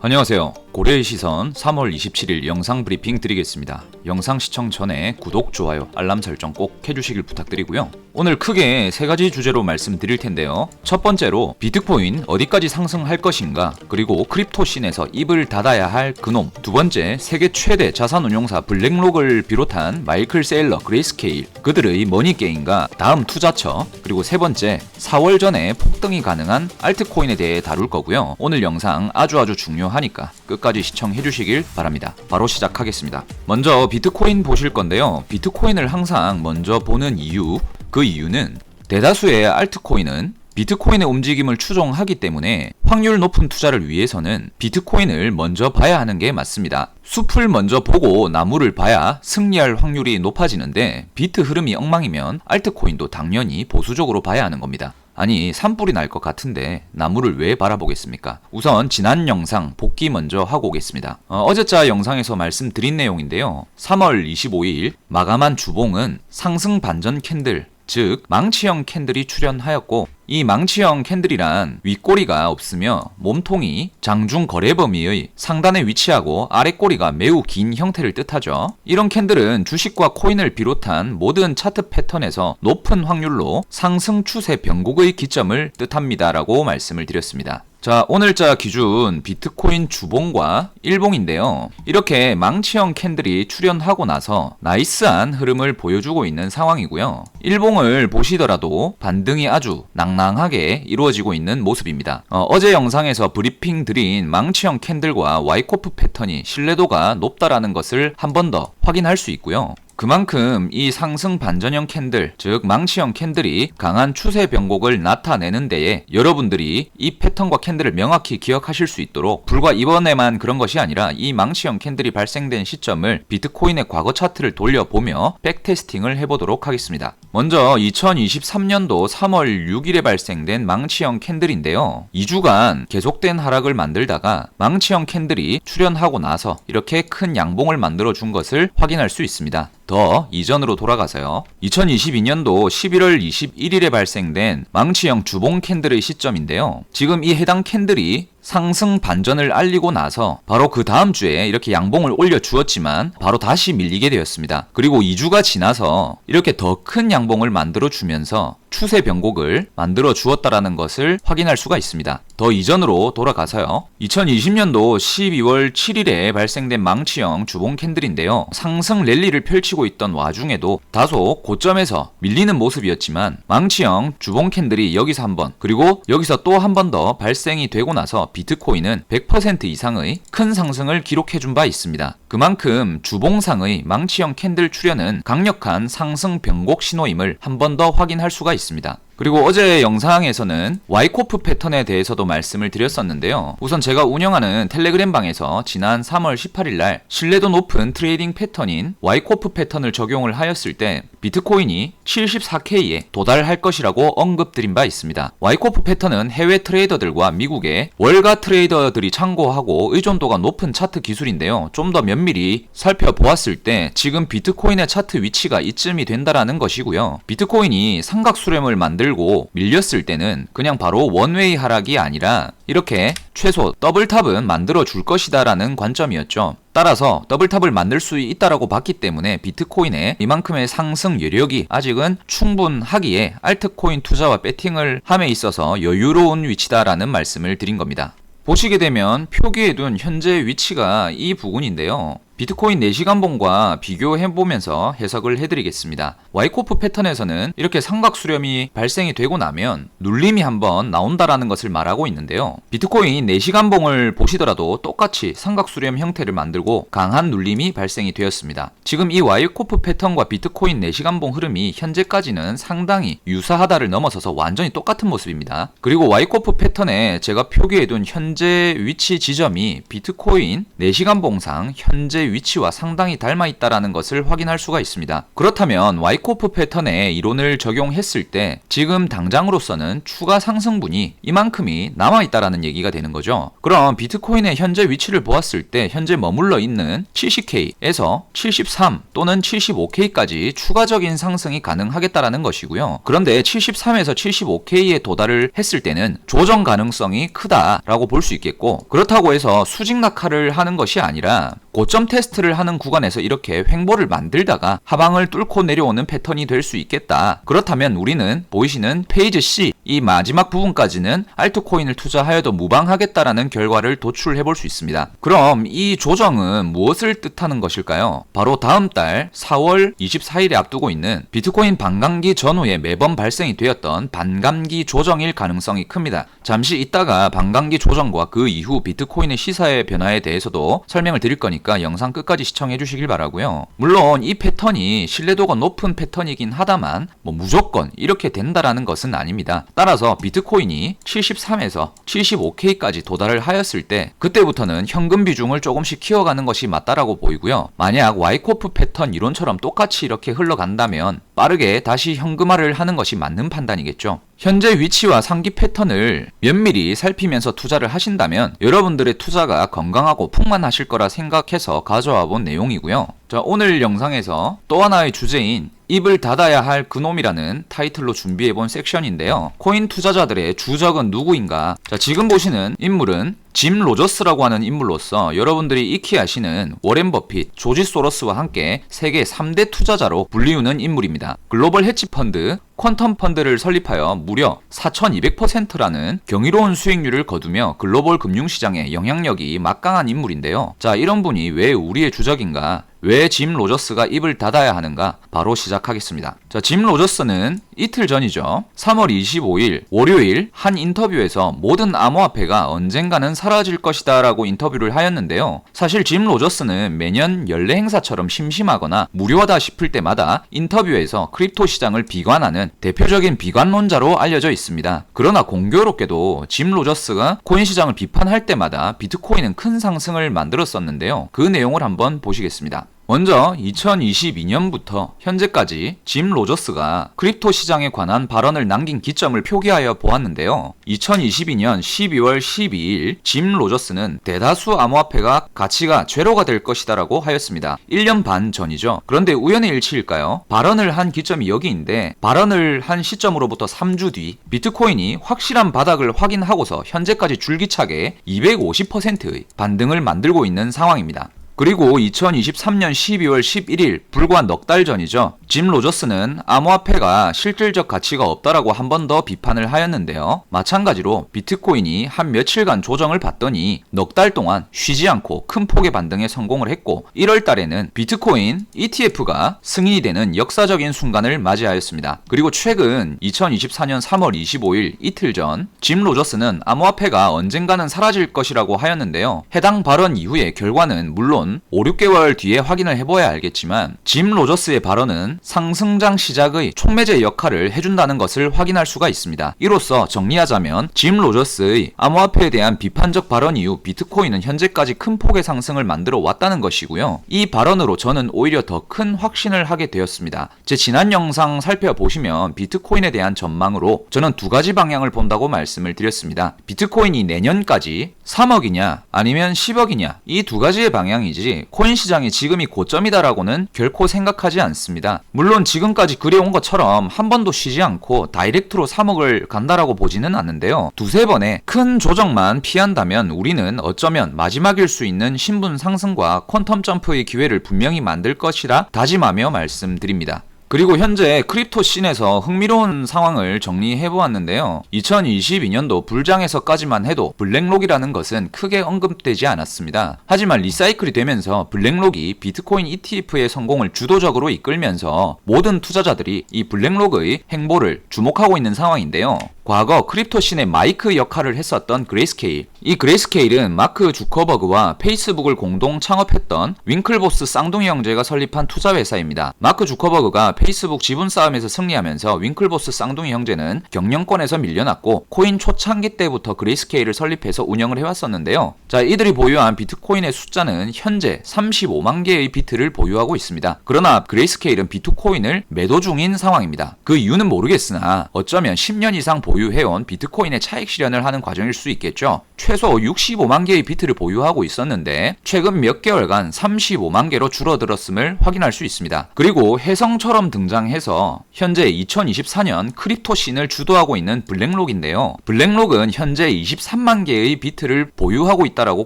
안녕하세요. 고려의 시선 3월 27일 영상 브리핑 드리겠습니다. 영상 시청 전에 구독, 좋아요, 알람 설정 꼭 해주시길 부탁드리고요. 오늘 크게 세 가지 주제로 말씀드릴 텐데요. 첫 번째로 비트코인 어디까지 상승할 것인가, 그리고 크립토 씬에서 입을 닫아야 할 그놈. 두 번째, 세계 최대 자산운용사 블랙록을 비롯한 마이클 세일러, 그레이스케일, 그들의 머니게임과 다음 투자처. 그리고 세 번째, 4월 전에 폭등이 가능한 알트코인에 대해 다룰 거고요. 오늘 영상 아주 중요하니까 끝까지 시청해 주시길 바랍니다. 바로 시작하겠습니다. 먼저 비트코인 보실 건데요. 비트코인을 항상 먼저 보는 이유, 그 이유는 대다수의 알트코인은 비트코인의 움직임을 추종하기 때문에 확률 높은 투자를 위해서는 비트코인을 먼저 봐야 하는 게 맞습니다. 숲을 먼저 보고 나무를 봐야 승리할 확률이 높아지는데, 비트 흐름이 엉망이면 알트코인도 당연히 보수적으로 봐야 하는 겁니다. 아니, 산불이 날 것 같은데 나무를 왜 바라보겠습니까? 우선 지난 영상 복귀 먼저 하고 오겠습니다. 어제자 영상에서 말씀드린 내용인데요. 3월 25일 마감한 주봉은 상승 반전 캔들, 즉 망치형 캔들이 출현하였고, 이 망치형 캔들이란 윗꼬리가 없으며 몸통이 장중 거래 범위의 상단에 위치하고 아랫꼬리가 매우 긴 형태를 뜻하죠. 이런 캔들은 주식과 코인을 비롯한 모든 차트 패턴에서 높은 확률로 상승 추세 변곡의 기점을 뜻합니다 라고 말씀을 드렸습니다. 자, 오늘자 기준 비트코인 주봉과 일봉인데요. 이렇게 망치형 캔들이 출현하고 나서 나이스한 흐름을 보여주고 있는 상황이고요. 일봉을 보시더라도 반등이 아주 낭낭하게 이루어지고 있는 모습입니다. 어제 영상에서 브리핑 드린 망치형 캔들과 와이코프 패턴이 신뢰도가 높다라는 것을 한 번 더 확인할 수 있고요. 그만큼 이 상승 반전형 캔들, 즉 망치형 캔들이 강한 추세 변곡을 나타내는 데에 여러분들이 이 패턴과 캔들을 명확히 기억하실 수 있도록, 불과 이번에만 그런 것이 아니라 이 망치형 캔들이 발생된 시점을 비트코인의 과거 차트를 돌려보며 백테스팅을 해보도록 하겠습니다. 먼저 2023년도 3월 6일에 발생된 망치형 캔들인데요. 2주간 계속된 하락을 만들다가 망치형 캔들이 출현하고 나서 이렇게 큰 양봉을 만들어 준 것을 확인할 수 있습니다. 더 이전으로 돌아가서요. 2022년도 11월 21일에 발생된 망치형 주봉 캔들의 시점인데요. 지금 이 해당 캔들이 상승 반전을 알리고 나서 바로 그 다음 주에 이렇게 양봉을 올려주었지만 바로 다시 밀리게 되었습니다. 그리고 2주가 지나서 이렇게 더 큰 양봉을 만들어 주면서 추세 변곡을 만들어 주었다라는 것을 확인할 수가 있습니다. 더 이전으로 돌아가서요. 2020년도 12월 7일에 발생된 망치형 주봉 캔들인데요. 상승 랠리를 펼치고 있던 와중에도 다소 고점에서 밀리는 모습이었지만 망치형 주봉 캔들이 여기서 한번, 그리고 여기서 또 한 번 더 발생이 되고 나서 비트코인은 100% 이상의 큰 상승을 기록해준 바 있습니다. 그만큼 주봉상의 망치형 캔들 출현은 강력한 상승 변곡 신호임을 한 번 더 확인할 수가 있습니다. 그리고 어제 영상에서는 와이코프 패턴에 대해서도 말씀을 드렸었는데요. 우선 제가 운영하는 텔레그램 방에서 지난 3월 18일 날 신뢰도 높은 트레이딩 패턴인 와이코프 패턴을 적용을 하였을 때 비트코인이 74K에 도달할 것이라고 언급드린 바 있습니다. 와이코프 패턴은 해외 트레이더들과 미국의 월가 트레이더들이 참고하고 의존도가 높은 차트 기술인데요. 좀 더 면밀히 살펴보았을 때 지금 비트코인의 차트 위치가 이쯤이 된다라는 것이고요. 비트코인이 삼각 수렴을 만들고 밀렸을 때는 그냥 바로 원웨이 하락이 아니라 이렇게 최소 더블탑은 만들어 줄 것이다 라는 관점이었죠. 따라서 더블탑을 만들 수 있다라고 봤기 때문에 비트코인의 이만큼의 상승 여력이 아직은 충분하기에 알트코인 투자와 배팅을 함에 있어서 여유로운 위치다라는 말씀을 드린 겁니다. 보시게 되면 표기에 둔 현재 위치가 이 부분인데요. 비트코인 4시간봉과 비교해보면서 해석을 해드리겠습니다. 와이코프 패턴에서는 이렇게 삼각 수렴이 발생이 되고 나면 눌림이 한번 나온다라는 것을 말하고 있는데요. 비트코인 4시간봉을 보시더라도 똑같이 삼각 수렴 형태를 만들고 강한 눌림이 발생이 되었습니다. 지금 이 와이코프 패턴과 비트코인 4시간봉 흐름이 현재까지는 상당히 유사하다를 넘어서서 완전히 똑같은 모습입니다. 그리고 와이코프 패턴에 제가 표기해둔 현재 위치 지점이 비트코인 4시간봉상 현재 현재 위치와 상당히 닮아 있다라는 것을 확인할 수가 있습니다. 그렇다면 와이코프 패턴의 이론을 적용했을 때 지금 당장으로서는 추가 상승분이 이만큼이 남아 있다라는 얘기가 되는 거죠. 그럼 비트코인의 현재 위치를 보았을 때 현재 머물러 있는 70K에서 73 또는 75K까지 추가적인 상승이 가능하겠다라는 것이고요. 그런데 73에서 75K에 도달을 했을 때는 조정 가능성이 크다라고 볼 수 있겠고, 그렇다고 해서 수직 낙하를 하는 것이 아니라 고점 테스트를 하는 구간에서 이렇게 횡보를 만들다가 하방을 뚫고 내려오는 패턴이 될 수 있겠다. 그렇다면 우리는 보이시는 페이지 C 이 마지막 부분까지는 알트코인을 투자하여도 무방하겠다라는 결과를 도출해 볼 수 있습니다. 그럼 이 조정은 무엇을 뜻하는 것일까요? 바로 다음 달 4월 24일에 앞두고 있는 비트코인 반감기 전후에 매번 발생이 되었던 반감기 조정일 가능성이 큽니다. 잠시 있다가 반감기 조정과 그 이후 비트코인의 시사의 변화에 대해서도 설명을 드릴 거니까 영상 끝까지 시청해 주시길 바라고요. 물론 이 패턴이 신뢰도가 높은 패턴이긴 하다만 무조건 이렇게 된다라는 것은 아닙니다. 따라서 비트코인이 73에서 75K까지 도달을 하였을 때 그때부터는 현금 비중을 조금씩 키워가는 것이 맞다라고 보이고요. 만약 와이코프 패턴 이론처럼 똑같이 이렇게 흘러간다면 빠르게 다시 현금화를 하는 것이 맞는 판단이겠죠. 현재 위치와 상기 패턴을 면밀히 살피면서 투자를 하신다면 여러분들의 투자가 건강하고 풍만하실 거라 생각해서 가져와 본 내용이고요. 자, 오늘 영상에서 또 하나의 주제인 입을 닫아야 할 그놈이라는 타이틀로 준비해본 섹션인데요. 코인 투자자들의 주적은 누구인가? 자, 지금 보시는 인물은 짐 로저스라고 하는 인물로서 여러분들이 익히 아시는 워렌 버핏, 조지 소로스와 함께 세계 3대 투자자로 불리우는 인물입니다. 글로벌 헤지펀드, 퀀텀 펀드를 설립하여 무려 4200%라는 경이로운 수익률을 거두며 글로벌 금융시장에 영향력이 막강한 인물인데요. 자, 이런 분이 왜 우리의 주적인가? 왜 짐 로저스가 입을 닫아야 하는가? 바로 시작하겠습니다. 자, 짐 로저스는 이틀 전이죠. 3월 25일 월요일 한 인터뷰에서 모든 암호화폐가 언젠가는 사라질 것이다 라고 인터뷰를 하였는데요. 사실 짐 로저스는 매년 연례 행사처럼 심심하거나 무료하다 싶을 때마다 인터뷰에서 크립토 시장을 비관하는 대표적인 비관론자로 알려져 있습니다. 그러나 공교롭게도 짐 로저스가 코인 시장을 비판할 때마다 비트코인은 큰 상승을 만들었었는데요. 그 내용을 한번 보시겠습니다. 먼저 2022년부터 현재까지 짐 로저스가 크립토 시장에 관한 발언을 남긴 기점을 표기하여 보았는데요. 2022년 12월 12일 짐 로저스는 대다수 암호화폐가 가치가 제로가 될 것이다 라고 하였습니다. 1년 반 전이죠. 그런데 우연의 일치일까요? 발언을 한 기점이 여기인데 발언을 한 시점으로부터 3주 뒤 비트코인이 확실한 바닥을 확인하고서 현재까지 줄기차게 250%의 반등을 만들고 있는 상황입니다. 그리고 2023년 12월 11일 불과 넉 달 전이죠. 짐 로저스는 암호화폐가 실질적 가치가 없다라고 한 번 더 비판을 하였는데요. 마찬가지로 비트코인이 한 며칠간 조정을 받더니 넉 달 동안 쉬지 않고 큰 폭의 반등에 성공을 했고 1월 달에는 비트코인 ETF가 승인이 되는 역사적인 순간을 맞이하였습니다. 그리고 최근 2024년 3월 25일 이틀 전 짐 로저스는 암호화폐가 언젠가는 사라질 것이라고 하였는데요. 해당 발언 이후의 결과는 물론 5, 6개월 뒤에 확인을 해봐야 알겠지만 짐 로저스의 발언은 상승장 시작의 촉매제 역할을 해준다는 것을 확인할 수가 있습니다. 이로써 정리하자면 짐 로저스의 암호화폐에 대한 비판적 발언 이후 비트코인은 현재까지 큰 폭의 상승을 만들어 왔다는 것이고요. 이 발언으로 저는 오히려 더 큰 확신을 하게 되었습니다. 제 지난 영상 살펴보시면 비트코인에 대한 전망으로 저는 두 가지 방향을 본다고 말씀을 드렸습니다. 비트코인이 내년까지 3억이냐 아니면 10억이냐 이 두 가지의 방향이지 코인 시장이 지금이 고점이다라고는 결코 생각하지 않습니다. 물론 지금까지 그래온 것처럼 한 번도 쉬지 않고 다이렉트로 3억을 간다라고 보지는 않는데요. 두세 번의 큰 조정만 피한다면 우리는 어쩌면 마지막일 수 있는 신분 상승과 퀀텀 점프의 기회를 분명히 만들 것이라 다짐하며 말씀드립니다. 그리고 현재 크립토 씬에서 흥미로운 상황을 정리해보았는데요. 2022년도 불장에서까지만 해도 블랙록이라는 것은 크게 언급되지 않았습니다. 하지만 리사이클이 되면서 블랙록이 비트코인 ETF의 성공을 주도적으로 이끌면서 모든 투자자들이 이 블랙록의 행보를 주목하고 있는 상황인데요. 과거 크립토 씬의 마이크 역할을 했었던 그레이스케일. 이 그레이스케일은 마크 주커버그와 페이스북을 공동 창업했던 윙클보스 쌍둥이 형제가 설립한 투자회사입니다. 마크 주커버그가 페이스북 지분 싸움에서 승리하면서 윙클보스 쌍둥이 형제는 경영권에서 밀려났고 코인 초창기 때부터 그레이스케일을 설립해서 운영을 해왔었는데요. 자, 이들이 보유한 비트코인의 숫자는 현재 35만 개의 비트를 보유하고 있습니다. 그러나 그레이스케일은 비트코인을 매도 중인 상황입니다. 그 이유는 모르겠으나 어쩌면 10년 이상 보유해온 비트코인의 차익 실현을 하는 과정일 수 있겠죠. 최소 65만 개의 비트를 보유하고 있었는데 최근 몇 개월간 35만 개로 줄어들었음을 확인할 수 있습니다. 그리고 혜성처럼 등장해서 현재 2024년 크립토 씬을 주도하고 있는 블랙록인데요. 블랙록은 현재 23만 개의 비트를 보유하고 있다라고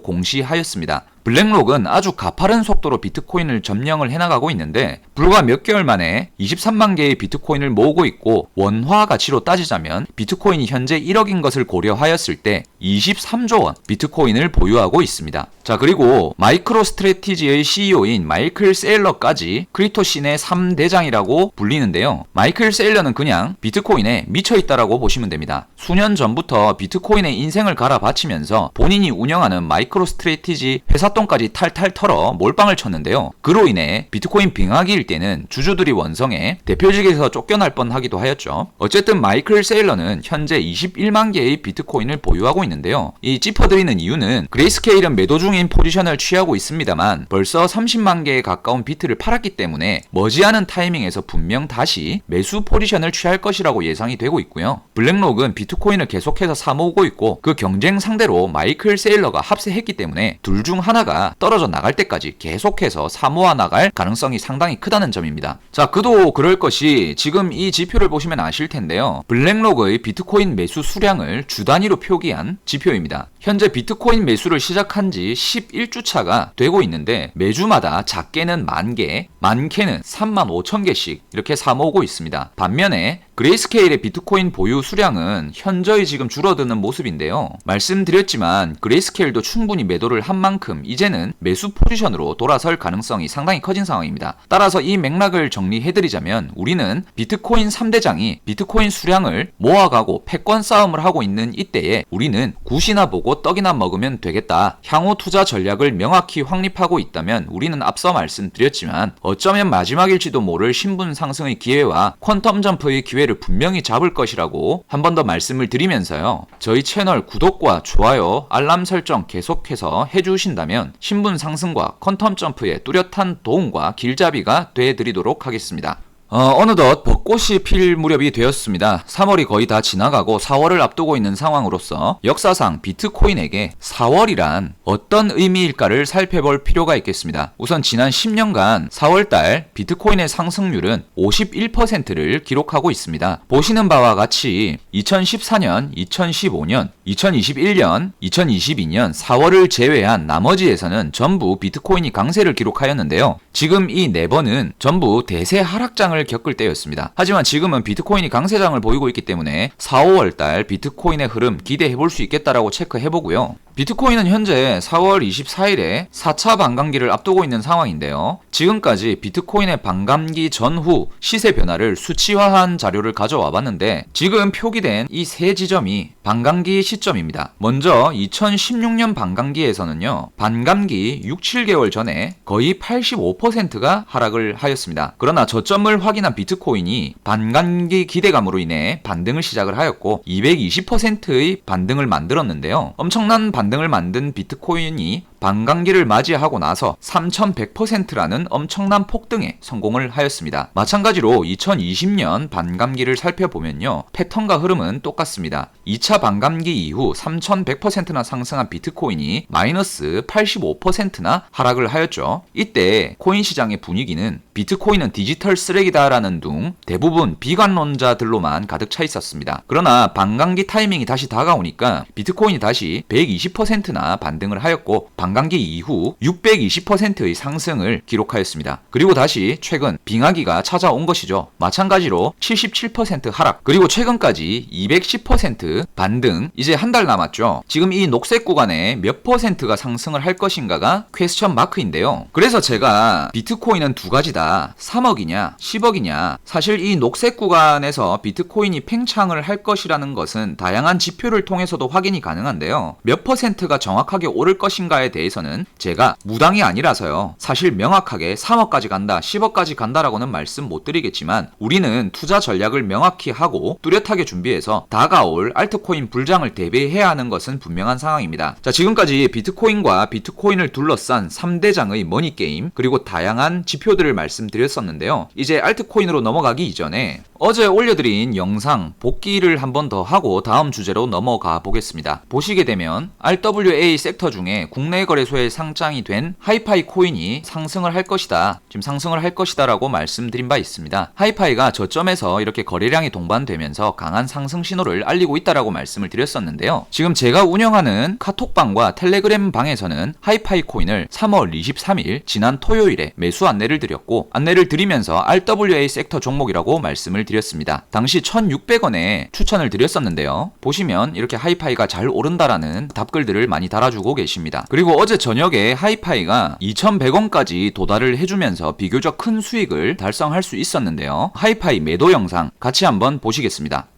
공시하였습니다. 블랙록은 아주 가파른 속도로 비트코인을 점령을 해나가고 있는데 불과 몇 개월 만에 23만 개의 비트코인을 모으고 있고 원화 가치로 따지자면 비트코인이 현재 1억인 것을 고려하였을 때 23조 원 비트코인을 보유하고 있습니다. 자, 그리고 마이크로 스트래티지의 CEO인 마이클 세일러까지 크립토 씬의 3대장이라고 불리는데요. 마이클 세일러는 그냥 비트코인에 미쳐있다라고 보시면 됩니다. 수년 전부터 비트코인에 인생을 갈아 바치면서 본인이 운영하는 마이크로 스트래티지 회사 돈까지 탈탈 털어 몰빵을 쳤는데요. 그로 인해 비트코인 빙하기일 때는 주주들이 원성해 대표직에서 쫓겨날 뻔하기도 하였죠. 어쨌든 마이클 세일러는 현재 21만 개의 비트코인을 보유하고 있는데요. 이 짚어드리는 이유는 그레이스케일은 매도 중인 포지션을 취하고 있습니다만 벌써 30만 개에 가까운 비트를 팔았기 때문에 머지않은 타이밍에서 분명 다시 매수 포지션을 취할 것이라고 예상이 되고 있고요. 블랙록은 비트코인을 계속해서 사모으고 있고 그 경쟁 상대로 마이클 세일러가 합세했기 때문에 둘 중 하나가 떨어져 나갈 때까지 계속해서 사모아 나갈 가능성이 상당히 크다는 점입니다. 자, 그도 그럴 것이 지금 이 지표를 보시면 아실 텐데요. 블랙록의 비트코인 매수 수량을 주 단위로 표기한 지표입니다. 현재 비트코인 매수를 시작한 지 11주차가 되고 있는데 매주마다 작게는 10,000개, 많게는 35,000개씩 이렇게 사모으고 있습니다. 반면에 그레이스케일의 비트코인 보유 수량은 현저히 지금 줄어드는 모습인데요. 말씀드렸지만 그레이스케일도 충분히 매도를 한 만큼 이제는 매수 포지션으로 돌아설 가능성이 상당히 커진 상황입니다. 따라서 이 맥락을 정리해드리자면 우리는 비트코인 3대장이 비트코인 수량을 모아가고 패권 싸움을 하고 있는 이때에 우리는 굿이나 보고 떡이나 먹으면 되겠다. 향후 투자 전략을 명확히 확립하고 있다면 우리는 앞서 말씀드렸지만 어쩌면 마지막일지도 모를 신분 상승의 기회와 퀀텀 점프의 기회를 분명히 잡을 것이라고 한 번 더 말씀을 드리면서요. 저희 채널 구독과 좋아요, 알람 설정 계속해서 해주신다면 신분 상승과 퀀텀 점프에 뚜렷한 도움과 길잡이가 되어드리도록 하겠습니다. 어느덧 벚꽃이 필 무렵이 되었습니다. 3월이 거의 다 지나가고 4월을 앞두고 있는 상황으로서 역사상 비트코인에게 4월이란 어떤 의미일까를 살펴볼 필요가 있겠습니다. 우선 지난 10년간 4월달 비트코인의 상승률은 51%를 기록하고 있습니다. 보시는 바와 같이 2014년, 2015년, 2021년, 2022년 4월을 제외한 나머지에서는 전부 비트코인이 강세를 기록하였는데요. 지금 이 4번은 전부 대세 하락장을 겪을 때였습니다. 하지만 지금은 비트코인이 강세장을 보이고 있기 때문에 4, 5월달 비트코인의 흐름 기대해볼 수 있겠다라고 체크해보고요. 비트코인은 현재 4월 24일에 4차 반감기를 앞두고 있는 상황인데요. 지금까지 비트코인의 반감기 전후 시세 변화를 수치화한 자료를 가져와 봤는데 지금 표기된 이 세 지점이 반감기 시점입니다. 먼저 2016년 반감기에서는요. 반감기 6, 7개월 전에 거의 85%가 하락을 하였습니다. 그러나 저점을 확인한 비트코인이 반감기 기대감으로 인해 반등을 시작을 하였고 220%의 반등을 만들었는데요. 엄청난 반등을 만든 비트코인이 반감기를 맞이하고 나서 3100%라는 엄청난 폭등에 성공을 하였습니다. 마찬가지로 2020년 반감기를 살펴보면요. 패턴과 흐름은 똑같습니다. 2차 반감기 이후 3100%나 상승한 비트코인이 마이너스 85%나 하락을 하였죠. 이때 코인 시장의 분위기는 비트코인은 디지털 쓰레기다라는 둥 대부분 비관론자들로만 가득 차 있었습니다. 그러나 반감기 타이밍이 다시 다가오니까 비트코인이 다시 120%나 반등을 하였고 반감기 이후 620%의 상승을 기록하였습니다. 그리고 다시 최근 빙하기가 찾아온 것이죠. 마찬가지로 77% 하락 그리고 최근까지 210% 반등 이제 한 달 남았죠. 지금 이 녹색 구간에 몇 퍼센트가 상승을 할 것인가가 퀘스천 마크인데요. 그래서 제가 비트코인은 두 가지다. 3억이냐 10억이냐 사실 이 녹색 구간에서 비트코인이 팽창을 할 것이라는 것은 다양한 지표를 통해서도 확인이 가능한데요. 몇 퍼센트가 정확하게 오를 것인가에 대해서는 제가 무당이 아니라서요. 사실 명확하게 3억까지 간다, 10억까지 간다라고는 말씀 못 드리겠지만 우리는 투자 전략을 명확히 하고 뚜렷하게 준비해서 다가올 알트코인 불장을 대비해야 하는 것은 분명한 상황입니다. 자, 지금까지 비트코인과 비트코인을 둘러싼 3대장의 머니게임 그리고 다양한 지표들을 말씀드렸었는데요. 이제 알트코인으로 넘어가기 이전에 어제 올려드린 영상 복기를 한 번 더 하고 다음 주제로 넘어가 보겠습니다. 보시게 되면 RWA 섹터 중에 국내 거래소에 상장이 된 하이파이 코인이 상승을 할 것이다. 지금 상승을 할 것이다 라고 말씀드린 바 있습니다. 하이파이가 저점에서 이렇게 거래량이 동반되면서 강한 상승 신호를 알리고 있다라고 말씀을 드렸었는데요. 지금 제가 운영하는 카톡방과 텔레그램 방에서는 하이파이 코인을 3월 23일 지난 토요일에 매수 안내를 드렸고 안내를 드리면서 RWA 섹터 종목이라고 말씀을 드렸습니다. 당시 1,600원에 추천을 드렸었는데요. 보시면 이렇게 하이파이가 잘 오른다라는 답글들을 많이 달아주고 계십니다. 그리고 어제 저녁에 하이파이가 2,100원까지 도달을 해주면서 비교적 큰 수익을 달성할 수 있었는데요. 하이파이 매도 영상 같이 한번 보시겠습니다.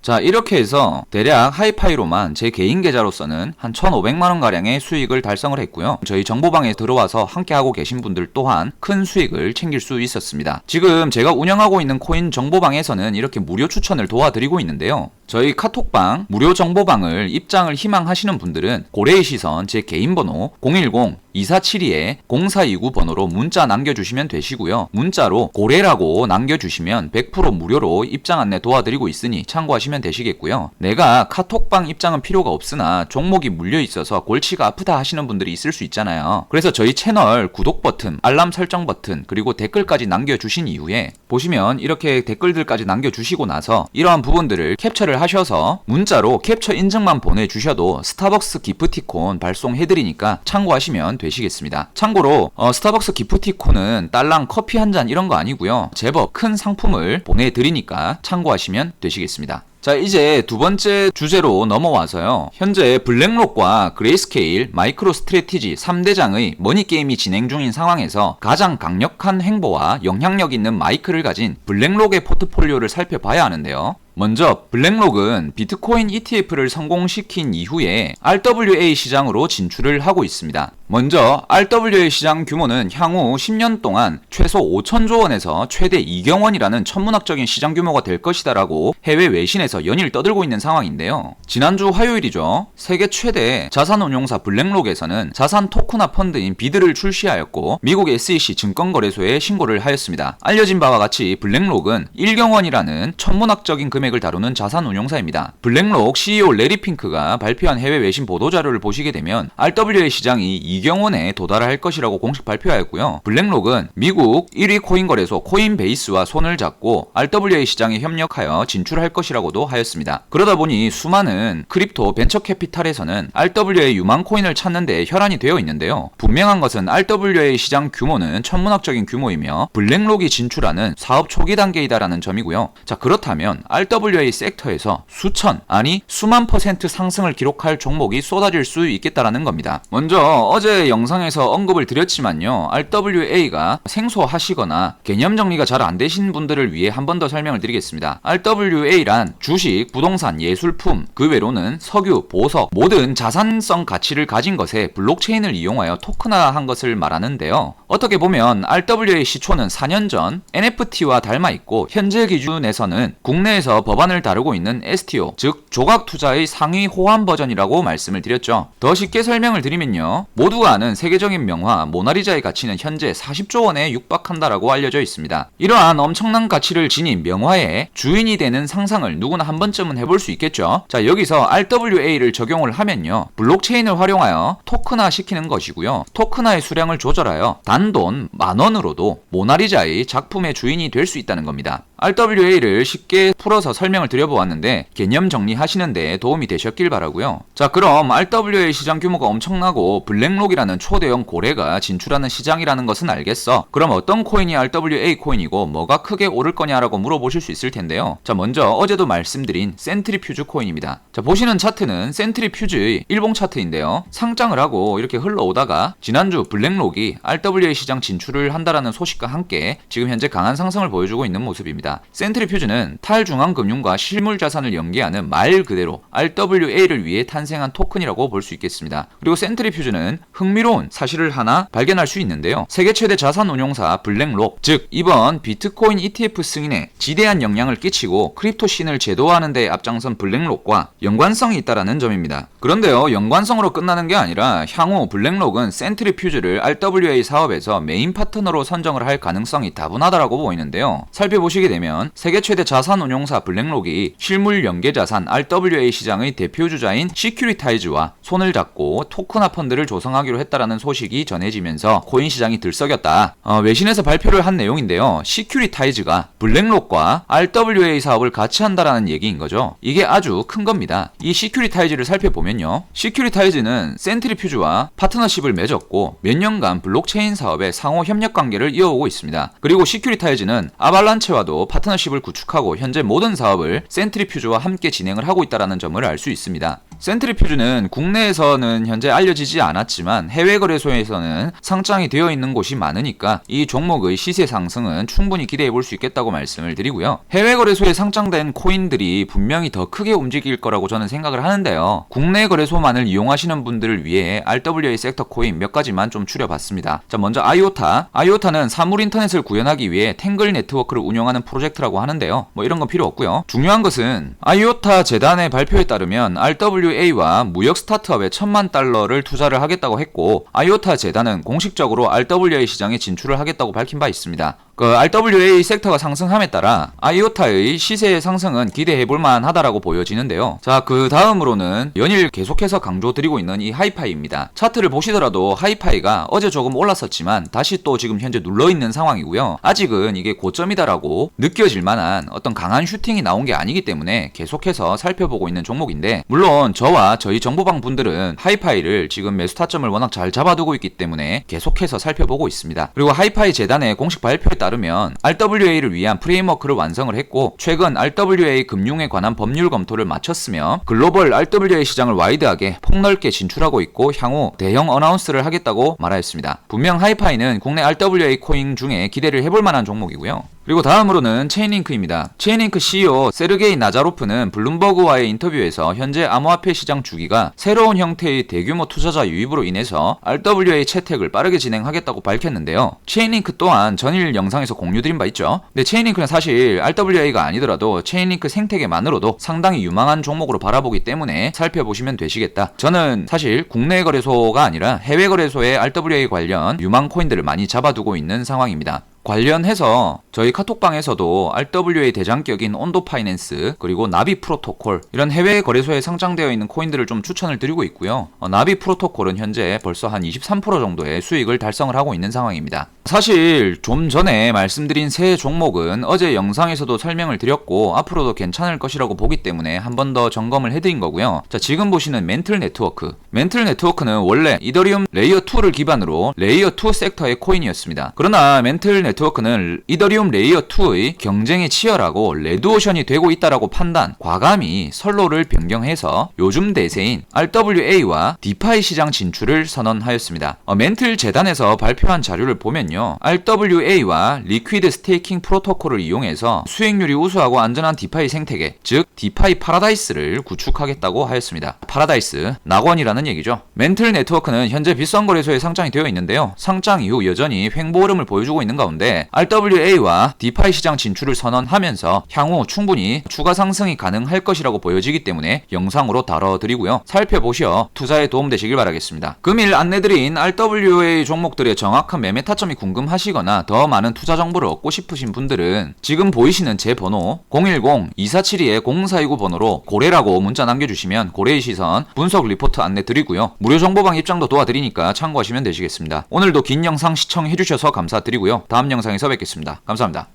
자, 이렇게 해서 대략 하이파이로만 제 개인 계좌로서는 한 1,500만원가량의 수익을 달성을 했고요. 저희 정보방에 들어와서 함께하고 계신 분들 또한 큰 수익을 챙길 수 있었습니다. 지금 제가 운영하고 있는 코인 정보방에서는 이렇게 무료 추천을 도와드리고 있는데요. 저희 카톡방 무료 정보방을 입장을 희망하시는 분들은 고래의 시선 제 개인 번호 010-2472-0429 번호로 문자 남겨주시면 되시고요. 문자로 고래라고 남겨주시면 100% 무료로 입장 안내 도와드리고 있으니 참고하시면 되시겠고요. 내가 카톡방 입장은 필요가 없으나 종목이 물려있어서 골치가 아프다 하시는 분들이 있을 수 있잖아요. 그래서 저희 채널 구독 버튼, 알람 설정 버튼, 그리고 댓글까지 남겨주신 이후에 보시면 이렇게 댓글들까지 남겨주시고 나서 이러한 부분들을 캡처를 하셔서 문자로 캡처 인증만 보내주셔도 스타벅스 기프티콘 발송해드리니까 참고하시면 되시겠습니다. 참고로 스타벅스 기프티콘은 딸랑 커피 한 잔 이런 거 아니고요. 제법 큰 상품을 보내드리니까 참고하시면 되시겠습니다. 자, 이제 두 번째 주제로 넘어와서요. 현재 블랙록과 그레이스케일, 마이크로 스트래티지 3대장의 머니게임이 진행 중인 상황에서 가장 강력한 행보와 영향력 있는 마이크를 가진 블랙록의 포트폴리오를 살펴봐야 하는데요. 먼저 블랙록은 비트코인 ETF를 성공시킨 이후에 RWA 시장으로 진출을 하고 있습니다. 먼저 RWA 시장 규모는 향후 10년 동안 최소 5천조 원에서 최대 2경 원이라는 천문학적인 시장 규모가 될 것이다 라고 해외 외신에서 연일 떠들고 있는 상황인데요. 지난주 화요일이죠. 세계 최대 자산운용사 블랙록에서는 자산 토크나 펀드인 비드를 출시하였고 미국 SEC 증권거래소에 신고를 하였습니다. 알려진 바와 같이 블랙록은 1경 원이라는 천문학적인 금액을 다루는 자산운용사입니다. 블랙록 CEO 레리 핑크가 발표한 해외 외신 보도자료를 보시게 되면 RWA 시장이 2경 원에 도달할 것이라고 공식 발표하였고요. 블랙록은 미국 1위 코인 거래소 코인베이스와 손을 잡고 RWA 시장에 협력하여 진출할 것이라고도 하였습니다. 그러다 보니 수많은 크립토 벤처 캐피탈에서는 RWA 유망 코인을 찾는 데 혈안이 되어 있는데요. 분명한 것은 RWA 시장 규모는 천문학적인 규모이며 블랙록이 진출하는 사업 초기 단계이다라는 점이고요. 자, 그렇다면 RWA 섹터에서 수천, 아니 수만 % 상승을 기록할 종목이 쏟아질 수 있겠다라는 겁니다. 먼저 어제 영상에서 언급을 드렸지만요. RWA가 생소하시거나 개념 정리가 잘 안 되신 분들을 위해 한 번 더 설명을 드리겠습니다. RWA란 주식, 부동산, 예술품, 그 외로는 석유, 보석, 모든 자산성 가치를 가진 것에 블록체인을 이용하여 토큰화한 것을 말하는데요. 어떻게 보면 RWA 시초는 4년 전 NFT와 닮아 있고 현재 기준에서는 국내에서 법안을 다루고 있는 STO, 즉 조각 투자의 상위 호환 버전이라고 말씀을 드렸죠. 더 쉽게 설명을 드리면요. 모두가 아는 세계적인 명화 모나리자의 가치는 현재 40조 원에 육박한다라고 알려져 있습니다. 이러한 엄청난 가치를 지닌 명화의 주인이 되는 상상을 누구나 한 번쯤은 해볼 수 있겠죠. 자, 여기서 RWA를 적용을 하면요. 블록체인을 활용하여 토큰화 시키는 것이고요. 토큰화의 수량을 조절하여 단돈 10,000원으로도 모나리자의 작품의 주인이 될 수 있다는 겁니다. RWA를 쉽게 풀어서 설명을 드려보았는데 개념 정리하시는 데 도움이 되셨길 바라고요. 자, 그럼 RWA 시장 규모가 엄청나고 블랙록이라는 초대형 고래가 진출하는 시장이라는 것은 알겠어. 그럼 어떤 코인이 RWA 코인이고 뭐가 크게 오를 거냐라고 물어보실 수 있을 텐데요. 자, 먼저 어제도 말씀드린 센트리퓨즈 코인입니다. 자, 보시는 차트는 센트리퓨즈의 일봉 차트인데요. 상장을 하고 이렇게 흘러오다가 지난주 블랙록이 RWA 시장 진출을 한다라는 소식과 함께 지금 현재 강한 상승을 보여주고 있는 모습입니다. 센트리퓨즈는 탈중앙금융과 실물자산을 연계하는 말 그대로 RWA를 위해 탄생한 토큰이라고 볼 수 있겠습니다. 그리고 센트리퓨즈는 흥미로운 사실을 하나 발견할 수 있는데요. 세계 최대 자산 운용사 블랙록, 즉 이번 비트코인 ETF 승인에 지대한 영향을 끼치고 크립토 씬을 제도화하는 데 앞장선 블랙록과 연관성이 있다라는 점입니다. 그런데요, 연관성으로 끝나는 게 아니라 향후 블랙록은 센트리퓨즈를 RWA 사업에서 메인 파트너로 선정을 할 가능성이 다분하다라고 보이는데요. 살펴보시게 되면 세계 최대 자산 운용사 블랙록이 실물 연계자산 RWA 시장의 대표주자인 시큐리타이즈와 손을 잡고 토큰화 펀드를 조성하기로 했다라는 소식이 전해지면서 코인 시장이 들썩였다. 외신에서 발표를 한 내용인데요. 시큐리타이즈가 블랙록과 RWA 사업을 같이 한다라는 얘기인 거죠. 이게 아주 큰 겁니다. 이 시큐리타이즈를 살펴보면요. 시큐리타이즈는 센트리퓨즈와 파트너십을 맺었고 몇 년간 블록체인 사업에 상호 협력 관계를 이어오고 있습니다. 그리고 시큐리타이즈는 아발란체와도 파트너십을 구축하고 현재 모든 사업을 센트리퓨즈와 함께 진행을 하고 있다는 점을 알 수 있습니다. 센트리퓨즈는 국내에서는 현재 알려지지 않았지만 해외 거래소에서는 상장이 되어 있는 곳이 많으니까 이 종목의 시세 상승은 충분히 기대해 볼 수 있겠다고 말씀을 드리고요. 해외 거래소에 상장된 코인들이 분명히 더 크게 움직일 거라고 저는 생각을 하는데요. 국내 거래소만을 이용하시는 분들을 위해 RWA 섹터 코인 몇 가지만 좀 추려봤습니다. 자, 먼저 아이오타. 아이오타는 사물 인터넷을 구현하기 위해 탱글 네트워크를 운영하는 프로젝트라고 하는데요. 뭐 이런 건 필요 없고요. 중요한 것은 아이오타 재단의 발표에 따르면 RWA와 무역 스타트업에 $10,000,000를 투자를 하겠다고 했고 아이오타 재단은 공식적으로 RWA 시장에 진출을 하겠다고 밝힌 바 있습니다. RWA 섹터가 상승함에 따라 아이오타의 시세의 상승은 기대해볼 만하다라고 보여지는데요. 자, 그 다음으로는 연일 계속해서 강조드리고 있는 이 하이파이입니다. 차트를 보시더라도 하이파이가 어제 조금 올랐었지만 다시 또 지금 현재 눌러있는 상황이고요. 아직은 이게 고점이다라고 느껴질 만한 어떤 강한 슈팅이 나온 게 아니기 때문에 계속해서 살펴보고 있는 종목인데, 물론 저와 저희 정보방 분들은 하이파이를 지금 매수 타점을 워낙 잘 잡아두고 있기 때문에 계속해서 살펴보고 있습니다. 그리고 하이파이 재단의 공식 발표에 따르면 RWA를 위한 프레임워크를 완성을 했고 최근 RWA 금융에 관한 법률 검토를 마쳤으며 글로벌 RWA 시장을 와이드하게 폭넓게 진출하고 있고 향후 대형 어나운스를 하겠다고 말하였습니다. 분명 하이파이는 국내 RWA 코인 중에 기대를 해볼 만한 종목이고요. 그리고 다음으로는 체인링크입니다. 체인링크 CEO 세르게이 나자로프는 블룸버그와의 인터뷰에서 현재 암호화폐 시장 주기가 새로운 형태의 대규모 투자자 유입으로 인해서 RWA 채택을 빠르게 진행하겠다고 밝혔는데요. 체인링크 또한 전일 영상에서 공유드린 바 있죠. 근데 체인링크는 사실 RWA가 아니더라도 체인링크 생태계만으로도 상당히 유망한 종목으로 바라보기 때문에 살펴보시면 되시겠다. 저는 사실 국내 거래소가 아니라 해외 거래소의 RWA 관련 유망 코인들을 많이 잡아두고 있는 상황입니다. 관련해서 저희 카톡방에서도 RWA 대장격인 온도 파이낸스 그리고 나비 프로토콜 이런 해외 거래소에 상장되어 있는 코인들을 좀 추천을 드리고 있고요. 나비 프로토콜은 현재 벌써 한 23% 정도의 수익을 달성을 하고 있는 상황입니다. 사실 좀 전에 말씀드린 세 종목은 어제 영상에서도 설명을 드렸고 앞으로도 괜찮을 것이라고 보기 때문에 한 번 더 점검을 해드린 거고요. 자, 지금 보시는 멘틀 네트워크. 멘틀 네트워크는 원래 이더리움 레이어 2를 기반으로 레이어 2 섹터의 코인이었습니다. 그러나 멘틀 네트워크는 이더리움 레이어 2의 경쟁이 치열하고 레드오션이 되고 있다라고 판단, 과감히 선로를 변경해서 요즘 대세인 RWA와 디파이 시장 진출을 선언하였습니다. 멘틀 재단에서 발표한 자료를 보면요, RWA와 리퀴드 스테이킹 프로토콜을 이용해서 수익률이 우수하고 안전한 디파이 생태계, 즉 디파이 파라다이스를 구축하겠다고 하였습니다. 파라다이스, 낙원이라는 얘기죠. 멘틀 네트워크는 현재 비싼 거래소에 상장이 되어 있는데요. 상장 이후 여전히 횡보 흐름을 보여주고 있는 가운데 RWA와 디파이 시장 진출을 선언하면서 향후 충분히 추가 상승이 가능할 것이라고 보여지기 때문에 영상으로 다뤄드리고요. 살펴보시어 투자에 도움되시길 바라겠습니다. 금일 안내드린 RWA 종목들의 정확한 매매 타점이 궁금하시거나 더 많은 투자 정보를 얻고 싶으신 분들은 지금 보이시는 제 번호 010-2472-0429 번호로 고래라고 문자 남겨주시면 고래의 시선 분석 리포트 안내드리고요. 무료 정보방 입장도 도와드리니까 참고하시면 되시겠습니다. 오늘도 긴 영상 시청해주셔서 감사드리고요. 다음 영상에서 뵙겠습니다. 감사합니다.